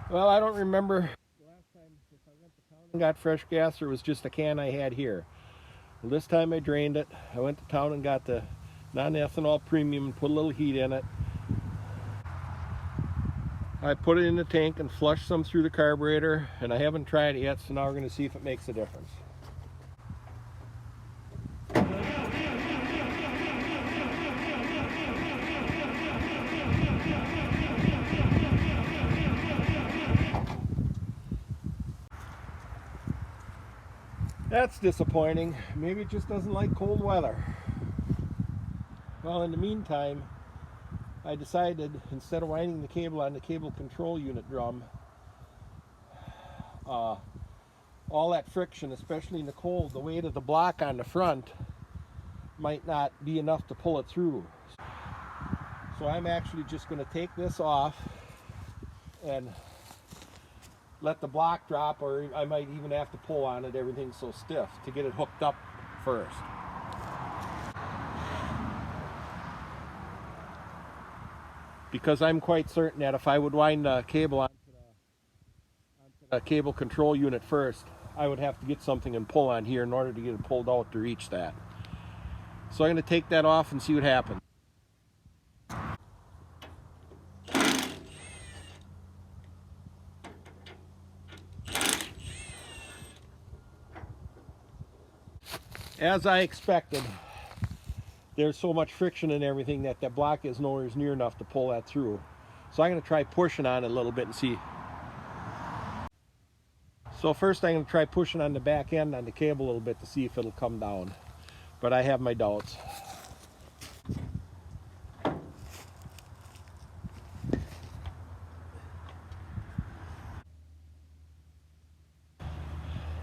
Well, I don't remember the last time if I went to town and got fresh gas or it was just a can I had here. Well, this time I drained it. I went to town and got the non-ethanol premium and put a little heat in it. I put it in the tank and flushed some through the carburetor, and I haven't tried it yet, so now we're going to see if it makes a difference. That's disappointing. Maybe it just doesn't like cold weather. Well, in the meantime, I decided instead of winding the cable on the cable control unit drum, all that friction, especially in the cold, the weight of the block on the front might not be enough to pull it through. So I'm actually just going to take this off and let the block drop, or I might even have to pull on it. Everything's so stiff to get it hooked up first. Because I'm quite certain that if I would wind the cable onto the cable control unit first, I would have to get something and pull on here in order to get it pulled out to reach that. So I'm going to take that off and see what happens. As I expected, there's so much friction and everything that that block is nowhere near enough to pull that through. So I'm going to try pushing on it a little bit and see. So first I'm going to try pushing on the back end on the cable a little bit to see if it'll come down. But I have my doubts.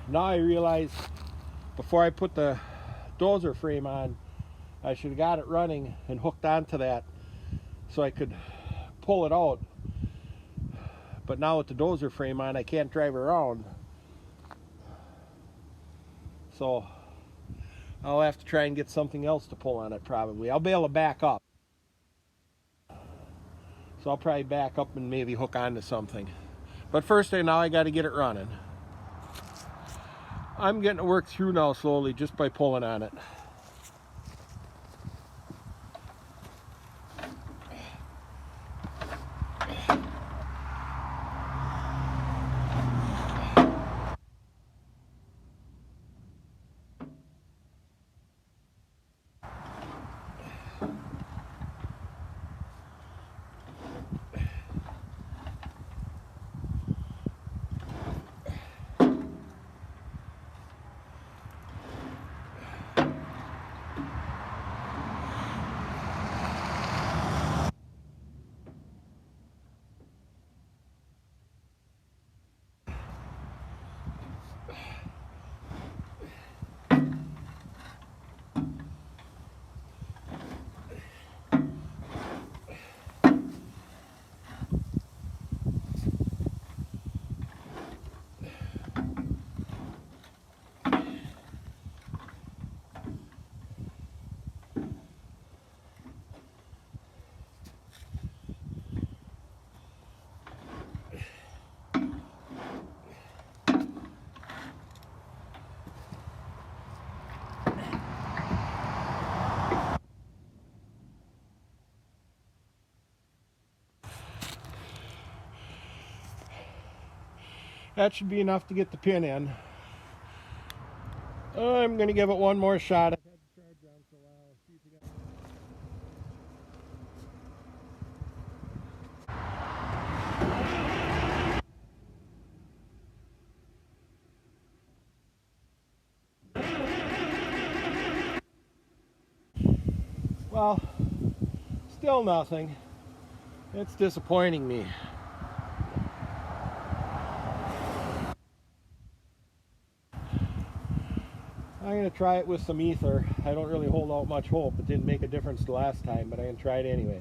Now I realize before I put the dozer frame on, I should have got it running and hooked onto that so I could pull it out. But now with the dozer frame on, I can't drive around. So I'll have to try and get something else to pull on it probably. I'll be able to back up. So I'll probably back up and maybe hook onto something. But first now I got to get it running. I'm getting it worked through now slowly just by pulling on it. That should be enough to get the pin in. I'm going to give it one more shot. I've had the charge on for a while. See if we got... Well, still nothing. It's disappointing me. I'm going to try it with some ether. I don't really hold out much hope. It didn't make a difference the last time, but I'm going to try it anyway.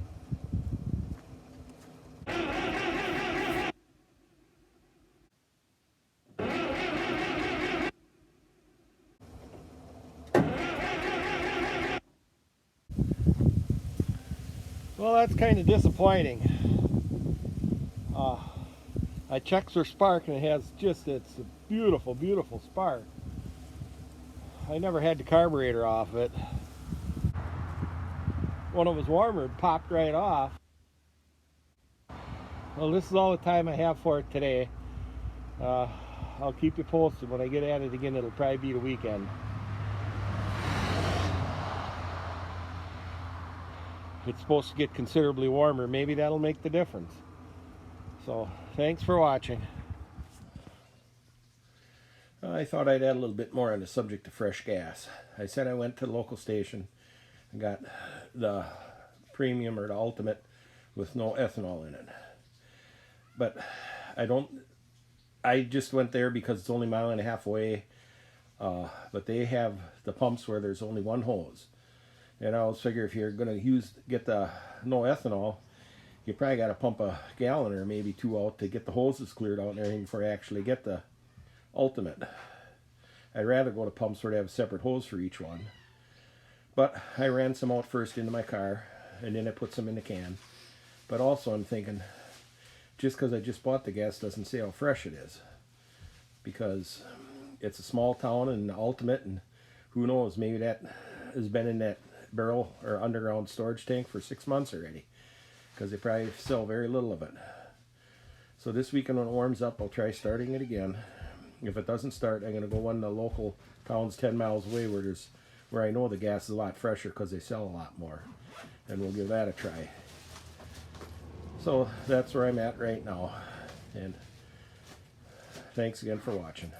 Well, that's kind of disappointing. I checked their spark and it has just, it's a beautiful, beautiful spark. I never had the carburetor off it. When it was warmer, it popped right off. Well, this is all the time I have for it today. I'll keep you posted. When I get at it again, it'll probably be the weekend. It's supposed to get considerably warmer. Maybe that'll make the difference. So, thanks for watching. I thought I'd add a little bit more on the subject of fresh gas. I said I went to the local station and got the premium or the ultimate with no ethanol in it. But I just went there because it's only a mile and a half away. But they have the pumps where there's only one hose. And I always figure if you're going to get the no ethanol, you probably got to pump a gallon or maybe two out to get the hoses cleared out and everything before you actually get the ultimate. I'd rather go to pumps where they have a separate hose for each one. But I ran some out first into my car, and then I put some in the can. But also I'm thinking, just because I just bought the gas doesn't say how fresh it is. Because it's a small town and the ultimate, and who knows, maybe that has been in that barrel or underground storage tank for 6 months already. Because they probably sell very little of it. So this weekend when it warms up, I'll try starting it again. If it doesn't start, I'm going to go one of the local towns 10 miles away where I know the gas is a lot fresher because they sell a lot more. And we'll give that a try. So that's where I'm at right now. And thanks again for watching.